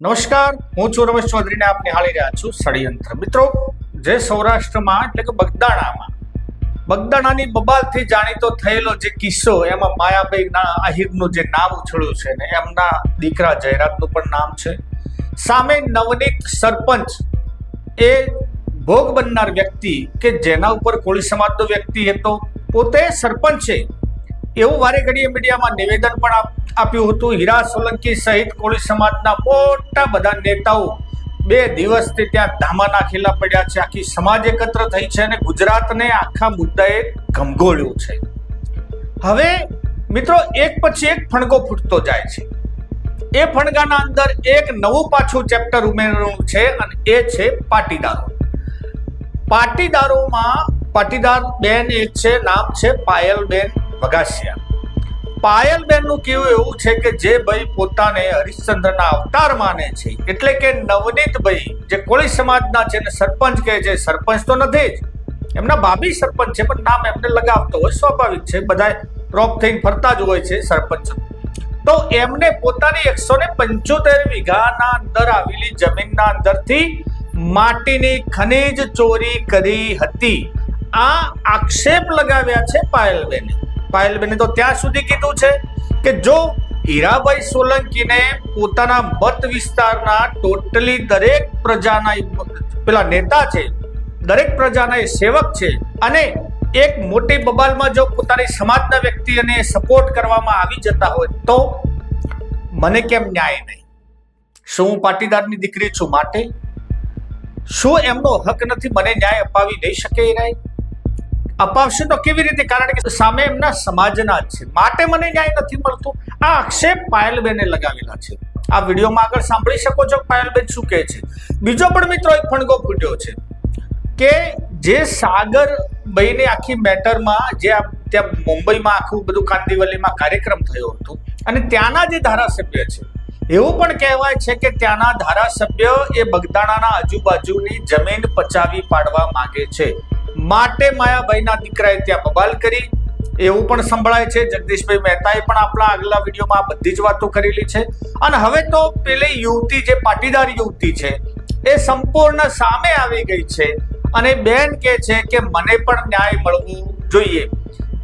નમસ્કાર, હું છું રમેશ ચૌધરીને આપ નિહાળી રહ્યા છું ષડયંત્ર. મિત્રો, જે સૌરાષ્ટ્રમાં એટલે કે બગદાણાની બબાલથી જાણીતો થયેલો જે કિસ્સો, એમાં માયાભાઈ આહિરનું જે નામ ઉછળ્યું છે ને એમના દીકરા જયરાજનું પણ નામ છે. સામે નવનીત સરપંચ એ ભોગ બનનાર વ્યક્તિ કે જેના ઉપર કોળી સમાજનો વ્યક્તિ હતો, પોતે સરપંચ છે એવું વારે ઘડીએ મીડિયામાં નિવેદન પણ આપ્યું હતું. હીરા સોલંકી સહિત કોળી સમાજના મોટા બધા નેતાઓ 2 દિવસથી ત્યાં ધામા નાખેલા પડ્યા છે. આખી સમાજ એકત્ર થઈ છે અને ગુજરાતને આખા મુદ્દાએ ગમગોળ્યું છે. હવે મિત્રો, એક પછી એક ફણગો ફૂટતો જાય છે. એ ફણગાના અંદર એક નવું પાછું ચેપ્ટર ઉમેરવાનું છે અને એ છે પાટીદારો. પાટીદાર બેન એક છે, નામ છે પાયલબેન વઘાસિયા. પાયલબેન નું કેવું એવું છે કે જે ભાઈ પોતાને હરિશ્ચંદ્રના અવતાર માને છે, એટલે કે નવનીતભાઈ જે કોળી સમાજના છે ને સરપંચ કહે છે. સરપંચ તો નથી જ, એમના ભાભી સરપંચ છે, પણ નામ એમને લગાવતો હોય, સ્વાભાવિક છે, બધા રોપ થઈને ફરતા જ હોય છે સરપંચ. તો એમને પોતાની 175 વીઘાના અંદર આવેલી જમીનના અંદરથી માટીની ખનીજ ચોરી કરી હતી. આ આક્ષેપ લગાવ્યા છે પાયલબેને તો ત્યાં સુધી કીધું છે કે જો હીરાભાઈ સોલંકીને પોતાના મત વિસ્તારના ટોટલી દરેક પ્રજાના પેલા નેતા છે, દરેક પ્રજાના સેવક છે, અને એક મોટી બબાલમાં જો પોતાની સમાજના વ્યક્તિને સપોર્ટ કરવામાં આવી જતા હોય તો મને કેમ ન્યાય નહીં? શું હું પાટીદારની દીકરી છું માટે શું એમનો હક નથી? મને ન્યાય અપાવી નહીં શકે એ રાય? અપાવશે તો કેવી રીતે? કારણ કે સામે એમના સમાજના જ છે, માટે મને ન્યાય નથી મળતો. આ આક્ષેપ પાયલબેને લગાવેલા છે. આ વિડીયોમાં આગળ સાંભળી શકો છો પાયલબેન શું કહે છે. બીજો પણ મિત્રો એક ફણગો ફૂટ્યો છે કે જે સાગરભાઈની આખી મેટરમાં જે ત્યાં મુંબઈમાં આખું બધું કાંદિવલીમાં કાર્યક્રમ થયો હતો અને ત્યાંના જે ધારાસભ્ય છે, એવું પણ કહેવાય છે કે ત્યાંના ધારાસભ્ય એ બગદાણાના આજુબાજુની જમીન પચાવી પાડવા માંગે છે, માટે માયાભાઈના દીકરાએ ત્યાં બબાલ કરી એવું પણ સંભળાય છે. જગદીશભાઈ મહેતાએ પણ આપણા આગલા વિડીયોમાં બધી જ વાતો કરેલી છે. અને હવે તો પેલી યુવતી જે પાટીદાર યુવતી છે એ સંપૂર્ણ સામે આવી ગઈ છે અને બેન કહે છે કે મને પણ ન્યાય મળવું જોઈએ.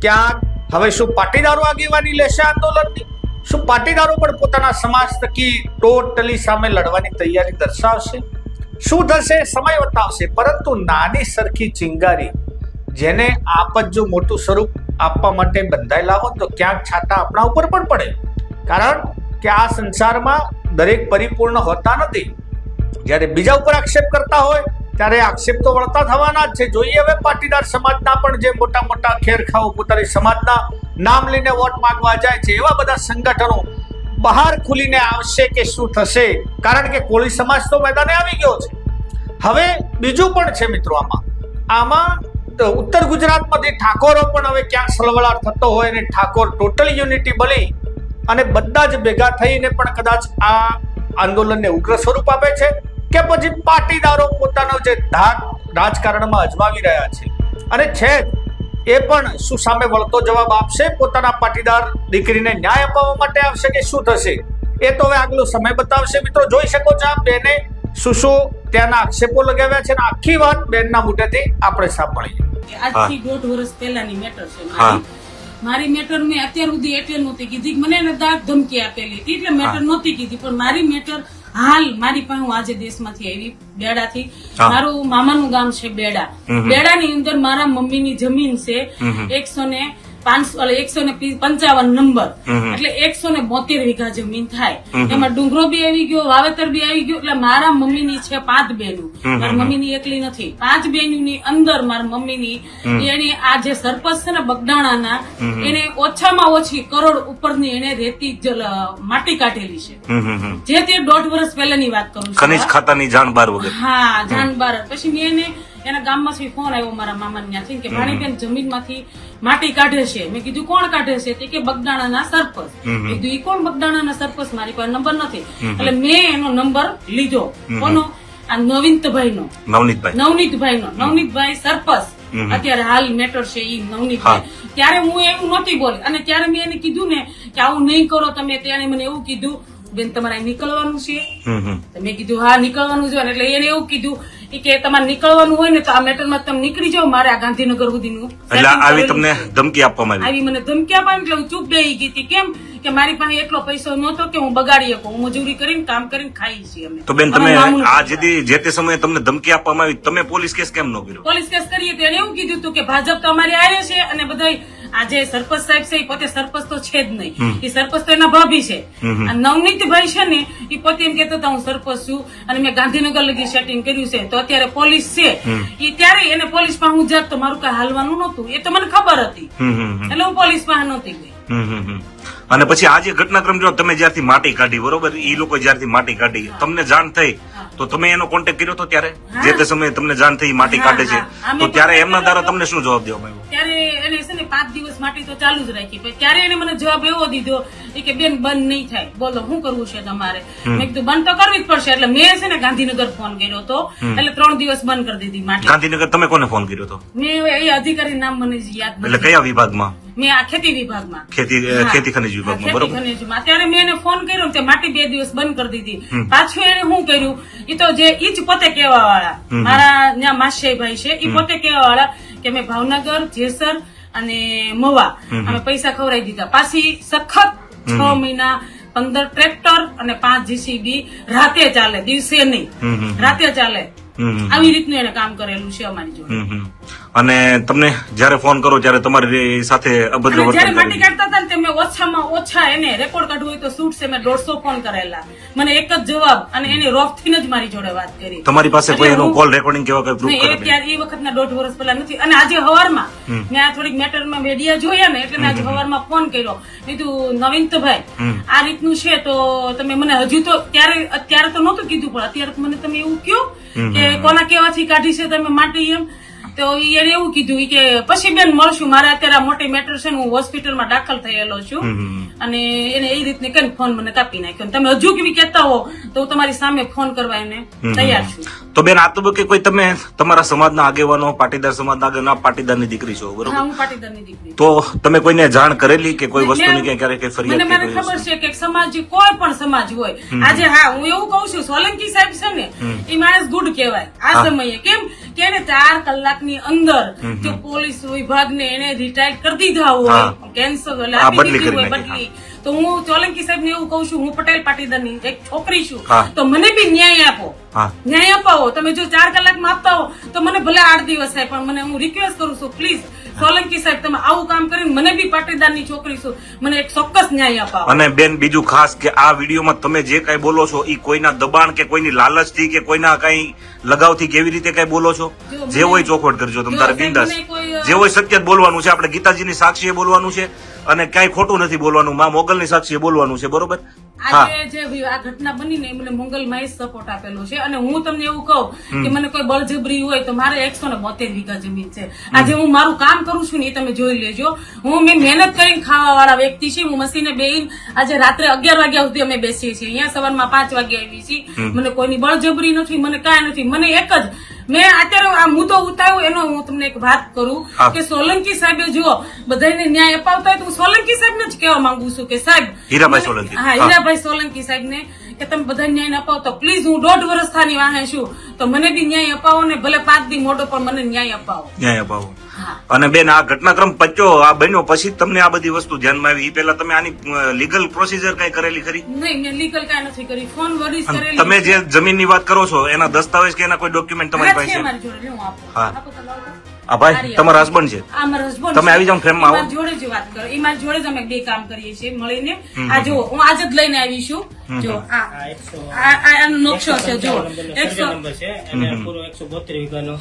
ક્યાંક હવે શું પાટીદારો આગેવાની લેશે આંદોલનની? શું પાટીદારો પણ પોતાના સમાજ થકી ટોટલી સામે લડવાની તૈયારી દર્શાવશે? શું થશે સમય બતાવશે. પરંતુ નાની સરખી ચિંગારી જેને આપ જ જો મોટું સ્વરૂપ આપવા માટે બંધાયેલા હોય તો ક્યાંક છાતા આપણા ઉપર પણ પડે. કારણ કે આ સંસારમાં દરેક પરિપૂર્ણ હોતા નથી. જ્યારે બીજા ઉપર આક્ષેપ કરતા હોય ત્યારે આક્ષેપ તો વળતા થવાના જ છે. જોઈએ હવે પાટીદાર સમાજના પણ જે મોટા મોટા ખેરખાઓ પોતાની સમાજના નામ લઈને વોટ માંગવા જાય છે, એવા બધા સંગઠનો બહાર ખુલીને આવશે કે શું થશે? કારણ કે કોળી સમાજ તો મેદાને આવી ગયો છે. હવે બીજું પણ છે મિત્રો, આમાં ઉત્તર ગુજરાતમાંથી ઠાકોરો પણ હવે ક્યાંક સલવલાટ થતો હોય અને ઠાકોર ટોટલ યુનિટી બની અને બધા જ ભેગા થઈને પણ કદાચ આ આંદોલનને ઉગ્ર સ્વરૂપ આપે છે કે પછી પાટીદારો પોતાનો જે ધાક રાજકારણમાં અજમાવી રહ્યા છે અને છે એ પણ શું સામે વળતો જવાબ આપશે? પોતાના પાટીદાર દીકરીને ન્યાય અપાવવા માટે આવશે કે શું થશે? એ તો હવે આગલો સમય બતાવશે. મિત્રો, જોઈ શકો છો આ બેને શું ત્યાંના આક્ષેપો લગાવ્યા છે અને આખી વાત બેનના મુદ્દેથી આપણે સાંભળીએ. આજથી 1.5 વર્ષ પહેલાની મેટર છે મારી મેટર મેં અત્યાર સુધી એટલે નહોતી કીધી. મને એને દાગ ધમકી આપેલી હતી એટલે મેટર નહોતી કીધી. પણ મારી મેટર હાલ મારી પાસે, હું આજે દેશમાંથી આવી બેડાથી, મારું મામાનું ગામ છે બેડા. બેડાની અંદર મારા મમ્મીની જમીન છે 155 નંબર, એટલે 172 વીઘા જમીન થાય. એમાં ડુંગરો બી આવી ગયો, વાવેતર બી આવી ગયું. એટલે મારા મમ્મીની છે 5 બહેનો. મારી મમ્મીની એકલી નથી, 5 બહેનોની અંદર મારા મમ્મીની એને આ જે સરપંચ છે ને બગદાણાના, એને ઓછામાં ઓછી કરોડ ઉપરની એને રેતી માટી કાઢેલી છે. જે તે 1.5 વર્ષ પહેલાની વાત કરું છું. ખનીજ ખાતાની જાણ બાર વગર. હા, જાણ બાર. પછી મેં એના ગામમાંથી ફોન આવ્યો મારા મામા ત્યાંથી કે ભાણીબેન જમીનમાંથી માટી કાઢે છે. મેં કીધું કોણ કાઢે છે? તે કે બગદાણાના સરપંચ. કીધું ઈ કોણ બગદાણાના સરપંચ? મારી પાસે નંબર નથી. એટલે મેં એનો નંબર લીધો. કોનો? આ નવનીતભાઈ સરપંચ અત્યારે હાલ મેટર છે ઈ નવનીતભાઈ. ત્યારે હું એવું નહોતી બોલી અને ત્યારે મેં એને કીધું ને કે આવું નહીં કરો તમે. ત્યારે મને એવું કીધું બેન તમારે નીકળવાનું છે. મેં કીધું હા નીકળવાનું છે. એટલે એને એવું કીધું કે તમારે નીકળવાનું હોય ને તો આ મેટરમાં તમે નીકળી જાઓ, મારે આ ગાંધીનગર સુધીનું. એટલે આવી તમને ધમકી આપવામાં આવી મને ધમકી આપવાની. એટલે હું ચૂપ બેહી ગઈ હતી. કેમ કે મારી પાસે એટલો પૈસો નહોતો કે હું બગાડી શકું. હું મજૂરી કરીને કામ કરીને ખાઈ છીએ અમે. તો બેન તમે આ જે તે સમયે તમને ધમકી આપવામાં આવી, તમે પોલીસ કેસ કેમ ન કર્યો? પોલીસ કેસ કરીએ તો એને એવું કીધું હતું કે ભાજપ તો અમારી આરે છે અને બધા આ જે સરપંચ સાહેબ છે એ પોતે સરપંચ તો છે જ નહીં. એ સરપંચ તો એના ભાભી છે. આ નવનીતભાઈ છે ને એ પોતે એમ કેતો હતા હું સરપંચ છું અને મેં ગાંધીનગર લગી સેટિંગ કર્યું છે. તો અત્યારે પોલીસ છે એ ત્યારે એને પોલીસ પાસે હું જાત તો મારું કઈ હાલવાનું નહોતું. એ તો મને ખબર હતી એટલે હું પોલીસ પાસે નહોતી ગઈ. અને પછી આ જે ઘટનાક્રમ જો તમે જ્યારથી માટી કાઢી, બરોબર, એ લોકો જ્યારથી માટી કાઢી તમને જાણ થઈ તો તમે એનો કોન્ટેક્ટ કર્યો તો ત્યારે જે તે સમયે તમને જાણ થઈ માટી કાઢે છે તો ત્યારે એમના દ્વારા તમને શું જવાબ દેવામાં આવ્યો? ત્યારે એને છે ને 5 દિવસ માટી તો ચાલુ જ રાખી. ત્યારે એને મને જવાબ એવો દીધો કે બેન બંધ નહીં થાય, બોલો શું કરવું છે તમારે? મેં કીધું બંધ તો કરવી જ પડશે. એટલે મેં છે ને ગાંધીનગર ફોન કર્યો હતો. એટલે 3 દિવસ બંધ કરી દીધી માટી. ગાંધીનગર તમે કોને ફોન કર્યો હતો? મેં એ અધિકારી નામ મને યાદ નથી. એટલે કયા વિભાગમાં? મેં આ ખેતી વિભાગમાં, ખેતી ખનિજ વિભાગમાં, બરોબર. ત્યારે મેં એને ફોન કર્યો તે માટી 2 દિવસ બંધ કરી દીધી. પાછું એને શું કર્યું એ તો જે ઈ જ પોતે કેવા વાળા મારા ત્યાં માસીભાઈ છે એ પોતે કેવા વાળા કે મેં ભાવનગર, જેસર અને મવા અમે પૈસા ખવડાવી દીધા. પાછી સખત 6 મહિના 15 ટ્રેક્ટર અને 5 જીસીબી રાતે ચાલે, દિવસે નહીં, રાતે ચાલે. આવી રીતનું એને કામ કરેલું છે અમારી જોડે. અને તમને જયારે ફોન કરો ત્યારે તમારી સાથે અભદ્ર વર્તન જયારે માટી કાઢતા હતા ને તેમને ઓછામાં ઓછા એને રેકોર્ડ કાઢવું હોય તો શૂટ છે. મેં 150 ફોન કરેલા. મને એક જ જવાબ અને એને રોફ થી જ મારી જોડે વાત કરી. તમારી પાસે કોઈ એનું કોલ રેકોર્ડિંગ કેવા કઈ પ્રૂફ કરે? ત્યારે એ વખતના 1.5 વર્ષ પહેલા નથી. અને આજે હવારમાં મેં આ થોડીક મેટરમાં મીડિયા જોયા ને એટલે મેં આજે હવારમાં ફોન કર્યો. કીધું નવીનભાઈ આ રીતનું છે તો તમે મને હજુ તો અત્યારે તો નહોતું કીધું પણ અત્યારે મને તમે એવું કહો કે કોના કેવાથી કાઢી છે તમે માટી એમ. તો એને એવું કીધું કે પછી બેન મળશું, મારે અત્યારે મોટી મેટર છે, હું હોસ્પિટલમાં દાખલ થયેલો છું. અને એને એ રીતને કઈ ફોન મને કાપી નાખ્યો. તમે હજુ કેવી કહેતા હો તો હું તમારી સામે ફોન કરવા એને તૈયાર છું. તો બેન આ તબક્કે કોઈ તમે તમારા સમાજના આગેવાનો, પાટીદાર સમાજના આગેવાન, પાટીદારની દીકરી છો, બરોબર? હું પાટીદારની દીકરી. તો તમે કોઈને જાણ કરેલી કે કોઈ વસ્તુની ક્યારેક કઈ ફરિયાદ? મને ખબર છે કે સમાજ કોઈ પણ સમાજ હોય આજે, હા હું એવું કઉ છું સોલંકી સાહેબ છે ને એ માણસ ગુડ કહેવાય આ સમયે. કેમ કે એને 4 કલાકની અંદર જો પોલીસ વિભાગને એને રિટાયર કરી દીધા હોય, કેન્સર આપી દીધી હોય બદલી, તો હું સોલંકી સાહેબ ને એવું કઉ છું હું પટેલ પાટીદારની એક છોકરી છું તો મને બી ન્યાય આપો. ન્યાય અપાવો. તમે જો 4 કલાકમાં આપતા હો તો મને ભલે 8 દિવસ થાય પણ મને હું રિક્વેસ્ટ કરું છું પ્લીઝ સોલંકી સાહેબ તમે આવું કામ કરીને મને બી પાટીદારની છોકરી છું, મને એક ચોક્કસ ન્યાય અપાવો. અને બેન બીજું ખાસ કે આ વિડીયોમાં તમે જે કઈ બોલો છો એ કોઈના દબાણ કે કોઈની લાલચથી કે કોઈના કઈ લગાવથી કેવી રીતે કઈ બોલો છો? જે હોય ચોખવટ કરજો તમારે બિંદાસ. જે હોય સત્ય જ બોલવાનું છે. આપણે ગીતાજીની સાક્ષીએ બોલવાનું છે અને કઈ ખોટું નથી બોલવાનું. માં મોગલની સાક્ષીએ બોલવાનું છે, બરોબર? આજે જે આ ઘટના બની ને મને મંગલમાં જ સપોર્ટ આપેલો છે. અને હું તમને એવું કહું કે મને કોઈ બળજબરી હોય તો મારે 172 વીઘા જમીન છે. આજે હું મારું કામ કરું છું ને એ તમે જોઈ લેજો. મેં મહેનત કરીને ખાવા વાળા વ્યક્તિ છે. હું મશીને બેહીને આજે રાત્રે 11 વાગ્યા સુધી અમે બેસીએ છીએ. અહીંયા સવારમાં 5 વાગે આવી છીએ. મને કોઈની બળજબરી નથી, મને કાંઈ નથી. મને એક જ મેં અત્યારે આ મુદ્દો ઉતાર્યો એનો હું તમને એક વાત કરું કે સોલંકી સાહેબે જો બધાને ન્યાય અપાવતા હોય તો હું સોલંકી સાહેબ ને જ કહેવા માંગુ છું કે સાહેબ હીરાભાઈ સોલંકી, હા હીરાભાઈ સોલંકી સાહેબ ને કે તમે બધા ન્યાય અપાવો તો પ્લીઝ હું 1.5 વર્ષ થાની વાહે છું તો મને બી ન્યાય અપાવો ને ભલે 5 દી મોટો પણ મને ન્યાય અપાવો. ન્યાય અપાવો. અને બેન આ ઘટનાક્રમ પચ્યો આ બન્યો પછી તમને આ બધી વસ્તુ ધ્યાનમાં આવી? પેલા તમે આની લીગલ પ્રોસીજર કઈ કરેલી ખરી? નહીં, મેં લીગલ કઈ નથી કરી. ફોન વડીસ કરેલી. તમે જે જમીનની વાત કરો છો એના દસ્તાવેજ કે એના કોઈ ડોક્યુમેન્ટ તમારી પાસે છે? હા આ ભાઈ તમારા હસબન્ડ છે? તમે આવી જાઓ ફ્રેમમાં આવો. જોડે જ વાત કરો. એ મારી જોડે જ અમે 2 કામ કરીએ છીએ મળીને. આ જો હું આજ જ લઈને આવી છું. જો આ નકશો છે જો 100 નંબર છે અને પૂરો 172 વીઘાનો.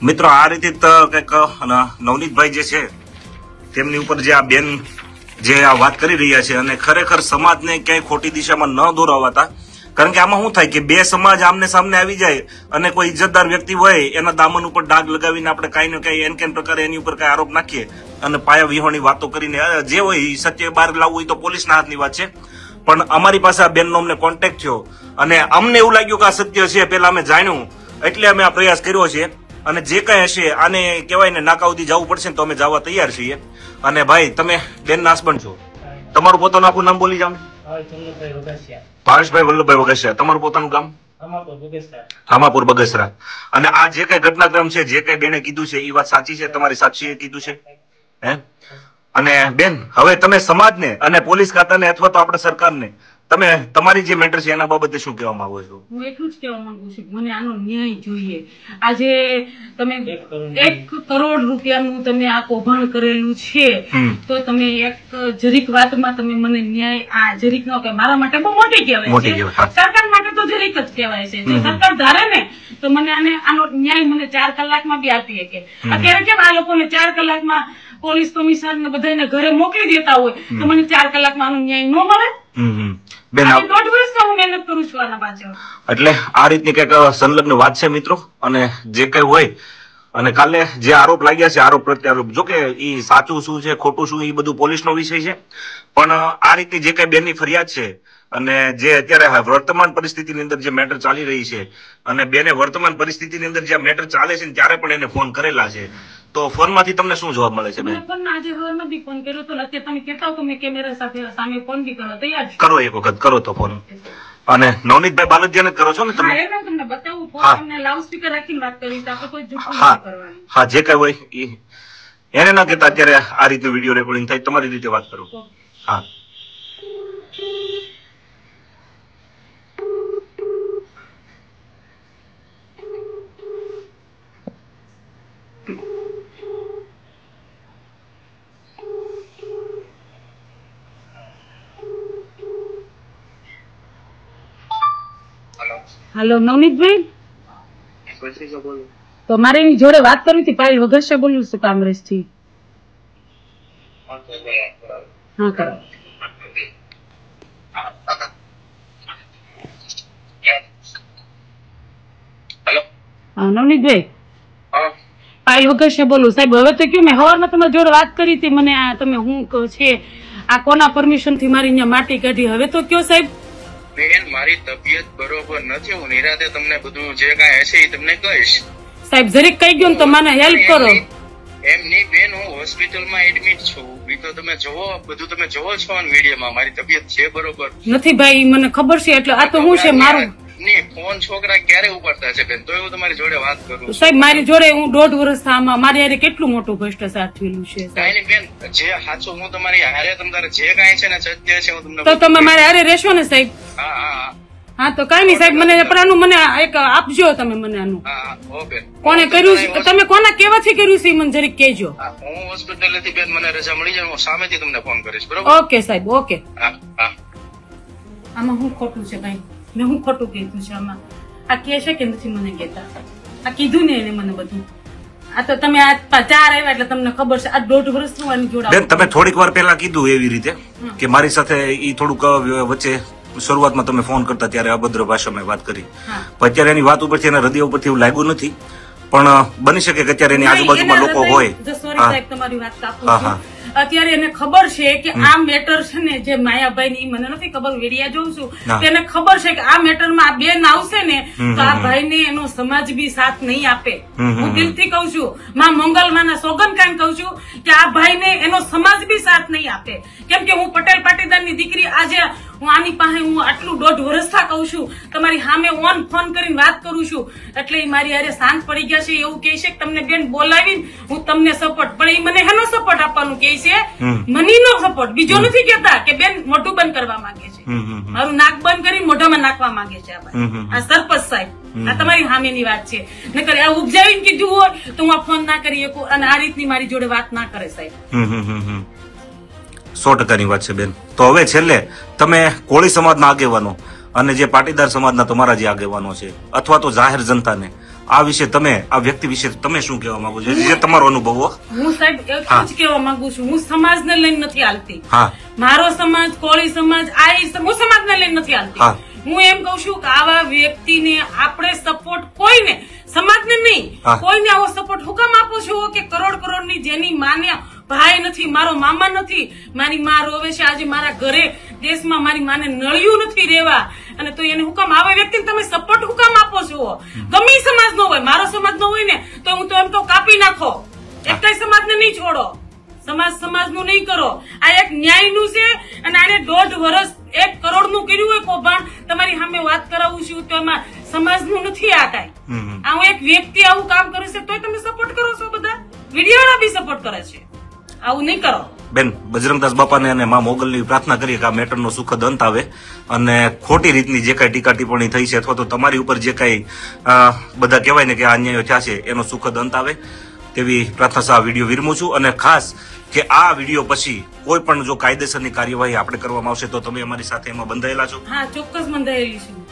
મિત્રો આ રીતે કઈક નવનીતભાઈ જે છે તેમની ઉપર જે આ બેન જે આ વાત કરી રહ્યા છે અને ખરેખર સમાજને ક્યાંય ખોટી દિશામાં ન દોરાવાતા. કારણ કે આમાં શું થાય કે 2 સમાજ આમને સામને આવી જાય અને કોઈ ઇજ્જતદાર વ્યક્તિ હોય એના દામન ઉપર ડાઘ લગાવીને આપણે કઈ ને કઈ એન કેન પ્રકારે એની ઉપર કઈ આરોપ નાખીએ અને પાયા વિહોણી વાતો કરીને જે હોય સત્ય બહાર લાવવું હોય તો પોલીસના હાથની વાત છે. પણ અમારી પાસે આ બેનનો અમને કોન્ટેક્ટ થયો અને અમને એવું લાગ્યું કે આ સત્ય છે. પેલા અમે જાણ્યું એટલે અમે આ પ્રયાસ કર્યો છે અને જે કઈ હશે આને કહેવાય ને નાકા સુધી જવું પડશે ને તો અમે જવા તૈયાર છીએ. અને ભાઈ તમે બેન ના હસબન્ડ છો? તમારું પોતાનું આખું નામ બોલી જાવ ને. ભાવેશભાઈ વલ્લભભાઈ વગેસિયા. તમારું પોતાનું ગામ? રામાપુર બગસરા. અને આ જે કઈ ઘટનાક્રમ છે, જે કઈ બેને કીધું છે, એ વાત સાચી છે? તમારી સાક્ષીએ કીધું છે? હે? અને બેન, હવે તમે સમાજને અને પોલીસ ખાતાને અથવા તો આપણે સરકારને તમે તમારી જે મેટર છે એના બાબતે શું કહેવા માંગો છો? હું એટલું જ કહેવા માંગુ છું મને આનો ન્યાય જોઈએ. આજે તમે 1 કરોડ રૂપિયાનું તમે આ કૌભાંડ કરેલું છે, તો તમે એક જરીક વાતમાં તમે મને ન્યાય આ જરીક નો કે મારા માટે બહુ મોટી કહેવાય છે, સરકાર માટે તો જરીક જ કહેવાય છે. જો સરકાર ધારે ને તો મને આનો ન્યાય મને 4 કલાકમાં બી આપી શકે. અત્યારે કેમ આ લોકોને 4 કલાકમાં પોલીસ કમિશનર ને બધાને ઘરે મોકલી દેતા હોય, તો મને 4 કલાકમાં આનો ન્યાય ન મળે? બેન, 1.5 વર્ષથી હું મહેનત કરું છું આના પાછળ. એટલે આ રીતની કઈક સંલગ્ન વાત છે મિત્રો. અને જે કઈ હોય, અને કાલે જે આરોપ લાગ્યા છે, આરોપ પ્રત્યારોપ, જો કે એ સાચું શું છે ખોટું શું એ બધું પોલીસનો વિષય છે, પણ આ રીતની જે કઈ બેનની ફરિયાદ છે અને જે અત્યારે વર્તમાન પરિસ્થિતિની અંદર જે મેટર ચાલી રહી છે, અને બેને વર્તમાન પરિસ્થિતિની અંદર જે મેટર ચાલે છે ત્યારે પણ એને ફોન કરેલા છે, તો ફોન માંથી તમને શું જવાબ મળે છે બેન? આજે હવારમાં બી ફોન કર્યો તો, અત્યારે તમે કહેતા હો તો મેં કેમેરા સાથે સામે ફોન બી કરવા તૈયાર છું. કરો, એક વખત કરો તો ફોન. અને નવનીતભાઈ બાલદિયાને જ કરો છો ને તમે? તમને બતાવું ફોન, તમને લાઉડસ્પીકર રાખીને વાત કરી તો આપણે કોઈ જૂઠું હા નથી કરવાનું. હા, જે કઈ હોય એને ના કહેતા અત્યારે આ રીતે વિડીયો રેકોર્ડિંગ થાય, તમારી રીતે વાત કરો. હા, હાલો નવનીતભાઈ, તો મારે એની જોડે વાત કરવી હતી. પાયલ વગેસિયા બોલું છું કામરેજ થી. હા કરો. નવનીતભાઈ, પાયલ વગેસિયા બોલું. સાહેબ હવે તો કયું, મેં સવારમાં તમારી જોડે વાત કરી હતી, મને આ તમે હું છે આ કોના પરમિશન થી મારી અહીંયા માટી કાઢી, હવે તો કયો સાહેબ? બેન, મારી તબિયત બરોબર નથી, હું નિરાતે તમને બધું જે કાંઈ હશે એ તમને કહીશ. સાહેબ જરીક કહી ગયો ને તો મને હેલ્પ કરો. એમની બેન, હું હોસ્પિટલમાં એડમિટ છું, એ તો તમે જોવો, બધું તમે જોવો છો ને વિડીયોમાં. મારી તબિયત છે બરોબર નથી ભાઈ, મને ખબર છે. એટલે આ તો હું છે મારું ફોન છોકરા ક્યારે ઉપાડતા છે બેન, તો હું તમારી જોડે વાત કરું. સાહેબ મારી જોડે હું 1.5 વર્ષ આમાં મારી હારે કેટલું મોટું ભ્રષ્ટાચાર થયેલું છે. કાંઈ નહીં બેન, જે સાચું હું તમારી હારે તમારે જે કાંઈ છે ને સત્ય છે હું તમને. તો તમે મારે હારે રહેશો ને સાહેબ? હા હા હા, તો કઈ નહીં સાહેબ, મને પણ આનું મને એક આપજો તમે મને આનું. હા, ઓકે. કોને કર્યું, તમે કોના કેવાથી કર્યું છે મને જરીક કહેજો. હું હોસ્પિટલ થી બેન, મને રજા મળી જાય હું સામેથી તમને ફોન કરીશ, બરોબર? ઓકે સાહેબ, ઓકે. હા હા. આમાં હું ખોટું છે ભાઈ? મેં હું ખોટું કીધું છે આમાં? આ કે છે કે નથી મને કહેતા? આ કીધું ને એને મને બધું. આ તો તમે આ 4 આવ્યા એટલે તમને ખબર છે. આ 1.5 વર્ષનું આની જોડા. બેન, તમે થોડીક વાર પહેલા કીધું એવી રીતે કે મારી સાથે ઈ થોડુંક વચ્ચે શરૂઆતમાં તમે ફોન કરતા ત્યારે અભદ્ર ભાષામાં વાત કરી, પણ અત્યારે એની વાત ઉપરથી એના હૃદય ઉપરથી એવું લાગ્યું નથી, પણ બની શકે કે અત્યારે એની આજુબાજુમાં લોકો હોય. સોરી સાહેબ, તમારી વાત કાપું છું. અત્યારે એને ખબર છે કે આ મેટર છે ને, જે માયાભાઈ ની મને નથી ખબર, વિડિયા જોઉં છું, તેને ખબર છે કે આ મેટરમાં આ બેન આવશે ને તો આ ભાઈ ને એનો સમાજ બી સાથ નહીં આપે. હું દિલથી કઉ છું, માં મંગલમાના સોગન કાન કઉ છું કે આ ભાઈ ને એનો સમાજ બી સાથ નહીં આપે. કેમ કે હું પટેલ પાટીદાર ની દીકરી, આજે હું આની પાસે હું આટલું 1.5 વર્ષથી કઉ છું, તમારી સામે ઓન ફોન કરીને વાત કરું છું, એટલે એ મારી હારે શાંત પડી ગયા છે. એવું કહે છે કે તમને બેન બોલાવીને હું તમને સપોર્ટ, પણ એ મને હેનો સપોર્ટ આપવાનું કહે છે, મનીનો સપોર્ટ. બીજો નથી કેતા કે બેન મોઢું બંધ કરવા માંગે છે, મારું નાક બંધ કરી મોઢામાં નાખવા માંગે છે. આ સરપંચ સાહેબ, આ તમારી સામેની વાત છે. નકર આ ઉપજાવીને કીધું હોય તો હું આ ફોન ના કરી શકું, અને આ રીતની મારી જોડે વાત ના કરે સાહેબ. 100%ની વાત છે બેન. તો હવે છેલ્લે તમે કોળી સમાજના આગેવાનો અને જે પાટીદાર સમાજના તમારા જે આગેવાનો છે, અથવા તો જાહેર જનતાને આ વિશે, તમે આ વ્યક્તિ વિશે તમે શું કહેવા માંગો છો, જે તમારો અનુભવ હો? હું સાહેબ એટલું જ કહેવા માંગુ છું, હું સમાજને લઈને નથી હાલતી. હા, મારો સમાજ, કોળી સમાજ, હું સમાજને લઈને નથી હાલતી. હું એમ કઉ છું કે આવા વ્યક્તિને આપણે સપોર્ટ, કોઈને, સમાજને નહીં, કોઈને આવો સપોર્ટ હુકમ આપો છો કે કરોડની જેની માને ભાઈ નથી, મારો મામા નથી, મારી માં રોવે છે આજે મારા ઘરે દેશમાં, મારી માને નળિયું નથી રેવા, અને તો એને હુકમ, આવા વ્યક્તિને તમે સપોર્ટ હુકમ આપો છો? ગમે સમાજ નો હોય, મારો સમાજ નો હોય ને તો હું તો એમ તો કાપી નાખો, એકટાઈ સમાજને નહીં છોડો. સમાજનું નહીં કરો. આ એક ન્યાયનું છે અને આને 1.5 વર્ષ 1 કરોડનું કર્યું હોય કૌભાંડ, તમારી સામે વાત કરાવું છું તો એમાં સમાજનું નથી આ કાંઈ. આ એક વ્યક્તિ આવું કામ કરે છે તોય તમે સપોર્ટ કરો છો, બધા વિડીયોના બી સપોર્ટ કરે છે. આવું નહીં કરો. બેન, બજરંગદાસ બાપાને અને મા મોગલની પ્રાર્થના કરીએ કે આ મેટરનો સુખદ અંત આવે અને ખોટી રીતની જે કાંઈ ટીકા ટિપ્પણી થઈ છે અથવા તો તમારી ઉપર જે કાંઈ બધા કહેવાય ને કે આ અન્યાયો થયા છે એનો સુખદ અંત આવે તેવી પ્રાર્થના સહ વિડીયો વિરમું છું. અને ખાસ કે આ વિડીયો પછી કોઈ પણ જો કાયદેસરની કાર્યવાહી આપણે કરવામાં આવશે તો તમે અમારી સાથે એમાં બંધાયેલા છો? હા, ચોક્કસ બંધાયેલી છું.